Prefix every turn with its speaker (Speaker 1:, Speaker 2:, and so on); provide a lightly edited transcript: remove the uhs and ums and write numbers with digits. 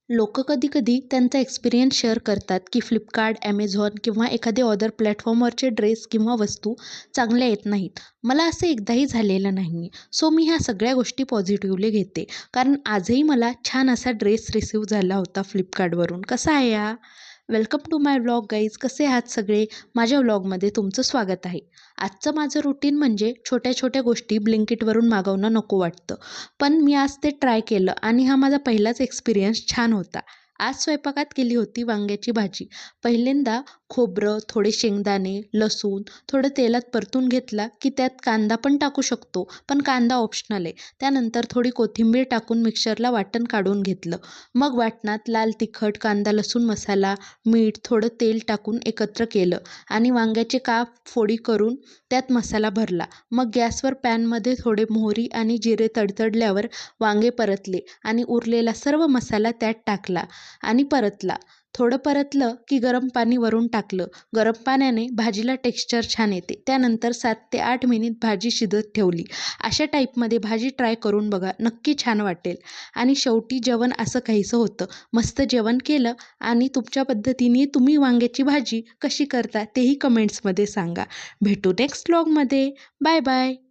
Speaker 1: लोकं कधी-कधी त्यांचा एक्सपिरियन्स शेअर करतात, की फ्लिपकार्ट, Amazon किंवा एखादे अदर प्लॅटफॉर्मवरचे ड्रेस किंवा वस्तू चांगल्या येत नाहीत. मला असं एकदाही झालेलं नाही. सो मी ह्या सगळ्या गोष्टी पॉझिटिव्हली घेते. कारण आजही मला छान असा ड्रेस रिसीव्ह झाला होता फ्लिपकार्टवरून. कसा आहे हा? Welcome to my vlog guys. कसे आहात सगळे? माझ्या व्लॉगमध्ये तुमचं स्वागत आहे. आजचं माझं रुटीन म्हणजे छोट्या-छोट्या गोष्टी ब्लिंकिटवरून मागवणं नको वाटतं. पण मी आज ते ट्राय केलं आणि हा माझा पहिलाच एक्सपिरियन्स छान होता. आज स्वयंपाकात केली होती वांग्याची भाजी. पहिल्यांदा खोबरं, थोडे शेंगदाणे, लसूण थोडं तेलात परतून घेतला, की त्यात कांदा पण टाकू शकतो, पण कांदा ऑप्शनल आहे. त्यानंतर थोडी कोथिंबीर टाकून मिक्सरला वाटण काढून घेतलं. मग वाटणात लाल तिखट, कांदा, लसूण मसाला, मीठ, थोडं तेल टाकून एकत्र केलं आणि वांग्याचे काप फोडी करून त्यात मसाला भरला. मग गॅसवर पॅनमध्ये थोडे मोहरी आणि जिरे तडतडल्यावर वांगे परतले आणि उरलेला सर्व मसाला त्यात टाकला आणि परतला. थोडं परतलं की गरम पाणी वरून टाकलं. गरम पाण्याने भाजीला टेक्स्चर छान येते. त्यानंतर 7 ते 8 मिनिट भाजी शिजत ठेवली. अशा टाईपमध्ये भाजी ट्राय करून बघा, नक्की छान वाटेल. आणि शेवटी जेवण असं काहीसं होतं. मस्त जेवण केलं आणि तुमच्या पद्धतीने तुम्ही वांग्याची भाजी कशी करता तेही कमेंट्समध्ये सांगा. भेटू नेक्स्ट व्लॉगमध्ये. Bye bye.